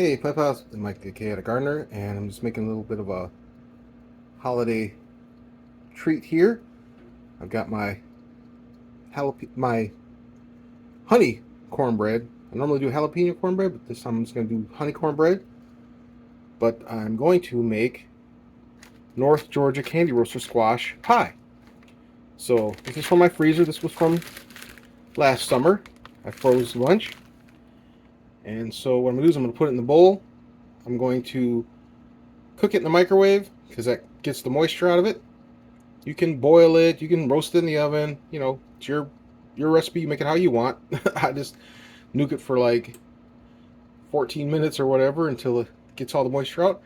Hey, Pipe House, I'm Mike the Chaotic Gardener, and I'm just making a little bit of a holiday treat here. I've got my honey cornbread. I normally do jalapeno cornbread, but this time I'm just going to do honey cornbread. But I'm going to make North Georgia Candy Roaster Squash pie. So this is from my freezer. This was from last summer. I froze a bunch. And so what I'm going to do is I'm going to put it in the bowl. I'm going to cook it in the microwave because that gets the moisture out of it. You can boil it, you can roast it in the oven, it's your recipe, you make it how you want. I just nuke it for like 14 minutes or whatever until it gets all the moisture out.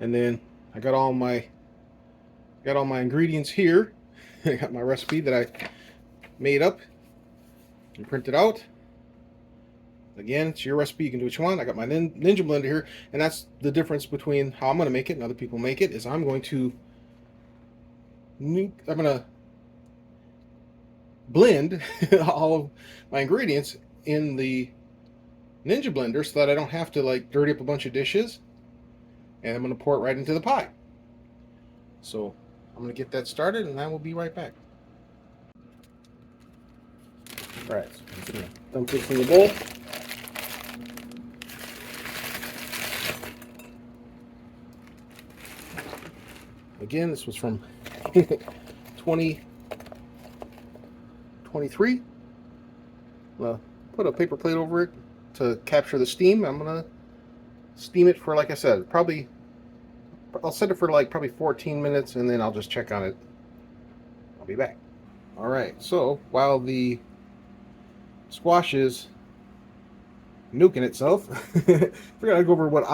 And then I got all my ingredients here. I got my recipe that I made up and printed out. Again, it's your recipe, you can do what you want. I got my Ninja blender here, and that's the difference between how I'm going to make it and other people make it, is I'm going to blend all of my ingredients in the Ninja blender so that I don't have to like dirty up a bunch of dishes, and I'm going to pour it right into the pie. So I'm going to get that started, and I will be right back. All right, so I'm going to dump this in the bowl. Again, this was from 2023. Put a paper plate over it to capture the steam. I'm gonna steam it for, like I said, I'll set it for like probably 14 minutes, and then I'll just check on it. I'll be back. All right, so while the squash is nuking itself, I forgot to go over what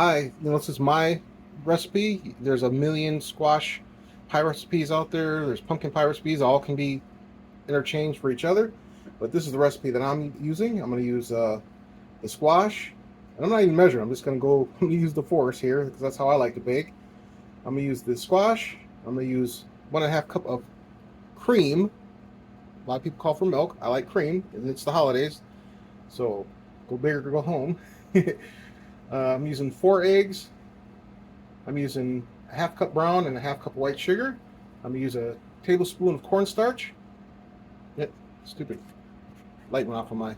this is my recipe. There's a million squash pie recipes out there. There's pumpkin pie recipes. All can be interchanged for each other, but this is the recipe that I'm using. I'm going to use the squash, and I'm not even measuring. I'm just going to use the force here because that's how I like to bake. I'm going to use the squash. I'm going to use 1.5 cup of cream. A lot of people call for milk. I like cream, and it's the holidays, so go big or go home. I'm using 4 eggs. I'm using a 1/2 cup brown and a 1/2 cup white sugar. I'm going to use a tablespoon of cornstarch. Stupid light went off on my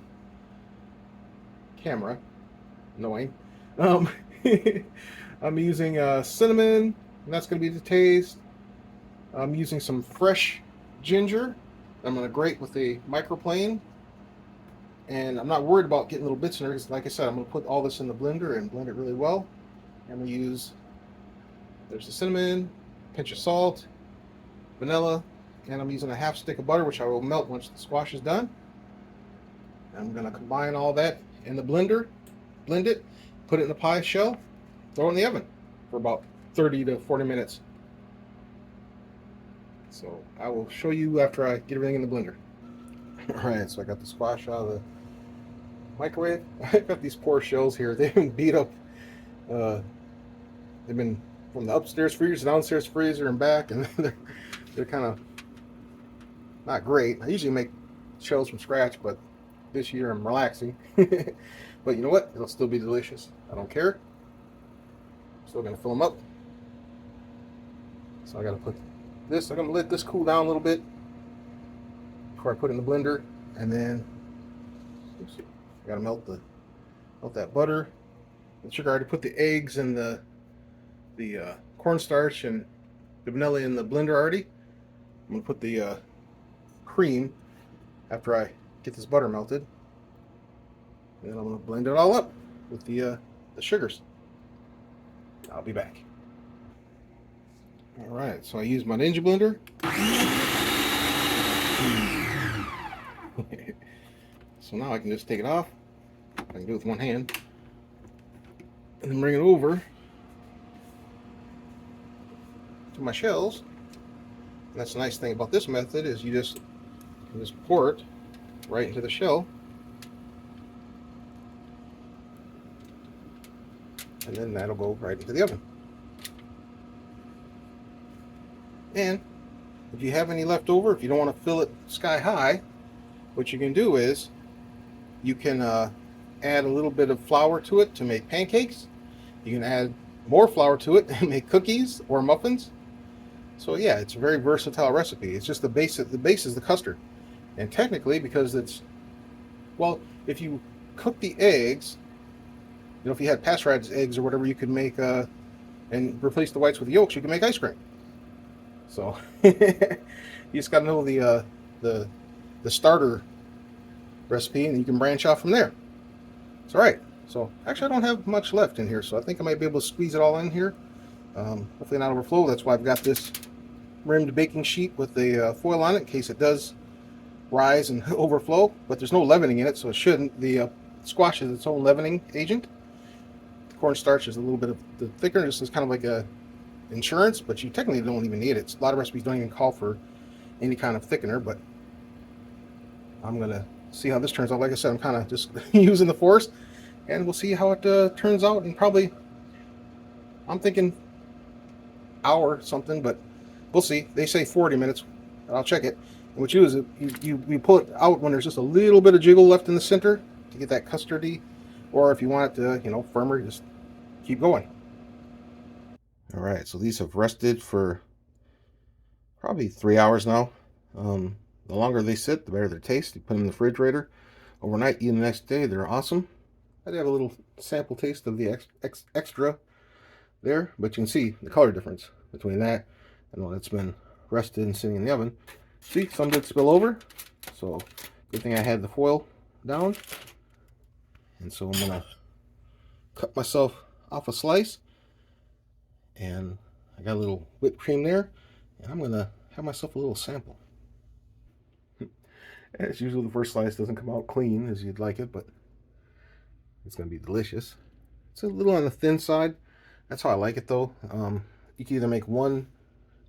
camera. Annoying. I'm using cinnamon, and that's going to be the taste. I'm using some fresh ginger. I'm going to grate with a microplane. And I'm not worried about getting little bits in there because, like I said, I'm going to put all this in the blender and blend it really well. I'm going to use, there's the cinnamon, pinch of salt, vanilla, and I'm using a 1/2 stick of butter, which I will melt once the squash is done. I'm going to combine all that in the blender, blend it, put it in the pie shell, throw it in the oven for about 30 to 40 minutes. So I will show you after I get everything in the blender. Alright, so I got the squash out of the microwave. I've got these poor shells here. They've been beat up. They've been from the upstairs freezer, downstairs freezer, and back, and they're kind of not great. I usually make shells from scratch, but this year I'm relaxing. But you know what? It'll still be delicious. I don't care. Still gonna fill them up. So I gotta put this. I'm gonna let this cool down a little bit before I put it in the blender, and then I gotta melt that butter, the sugar. I already put the eggs and the cornstarch and the vanilla in the blender already. I'm gonna put the cream after I get this butter melted, and then I'm gonna blend it all up with the sugars. I'll be back. All right, so I use my Ninja blender. So now I can just take it off. I can do it with one hand, and then bring it over to my shells. And that's the nice thing about this method is you just pour it right into the shell, and then that'll go right into the oven. And if you have any left over, if you don't want to fill it sky high, what you can do is you can add a little bit of flour to it to make pancakes, You can add more flour to it and make cookies or muffins. So yeah, it's a very versatile recipe. It's just the base. The base is the custard, and technically, because it's, well, if you cook the eggs, if you had pasteurized eggs or whatever, you could make and replace the whites with yolks. You can make ice cream. So you just got to know the starter recipe, and you can branch off from there. It's all right. So actually, I don't have much left in here, so I think I might be able to squeeze it all in here. Hopefully not overflow. That's why I've got this rimmed baking sheet with the foil on it in case it does rise and overflow. But there's no leavening in it, so it shouldn't. The squash is its own leavening agent. The cornstarch is a little bit of the thickener. This is kind of like a insurance, but you technically don't even need it. A lot of recipes don't even call for any kind of thickener, but I'm gonna see how this turns out. Like I said, I'm kind of just using the force, and we'll see how it turns out. And probably, I'm thinking hour something, but we'll see. They say 40 minutes. I'll check it. And what you do is you pull it out when there's just a little bit of jiggle left in the center to get that custardy, or if you want it to, firmer, just keep going. All right, so these have rested for probably 3 hours now. The longer they sit, the better their taste. You put them in the refrigerator overnight, eat them the next day. They're awesome. I did have a little sample taste of the extra there, but you can see the color difference between that and when it's been rested and sitting in the oven. See, some did spill over, so good thing I had the foil down. And so I'm gonna cut myself off a slice, and I got a little whipped cream there, and I'm gonna have myself a little sample. As usual, the first slice doesn't come out clean as you'd like it, but it's gonna be delicious. It's a little on the thin side. That's how I like it, though. You can either make one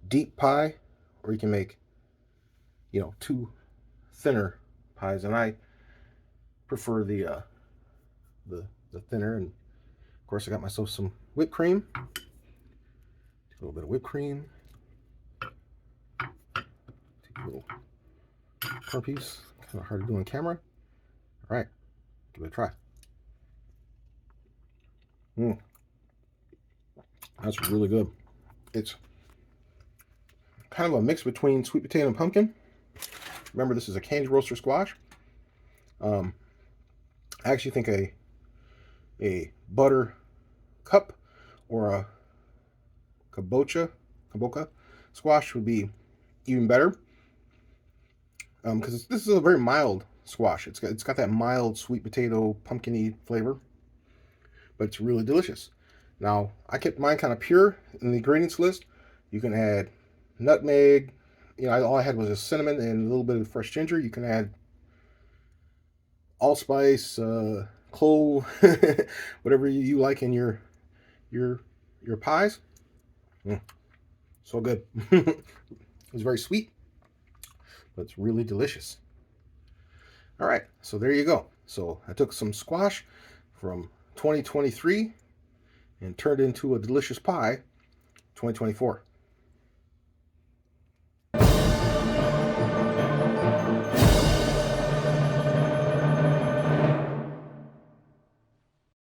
deep pie, or you can make, two thinner pies, and I prefer the thinner. And of course, I got myself some whipped cream. A little bit of whipped cream. Take a little corn piece. Kind of hard to do on camera. All right, give it a try. That's really good. It's kind of a mix between sweet potato and pumpkin. Remember, this is a candy roaster squash. I actually think a butter cup or a kabocha squash would be even better. Because this is a very mild squash. It's got that mild sweet potato pumpkin-y flavor, but it's really delicious. Now, I kept mine kind of pure in the ingredients list. You can add nutmeg. All I had was a cinnamon and a little bit of fresh ginger. You can add allspice, clove, whatever you like in your pies. So good. It's very sweet, but it's really delicious. All right, so there you go. So I took some squash from 2023 and turned it into a delicious pie 2024.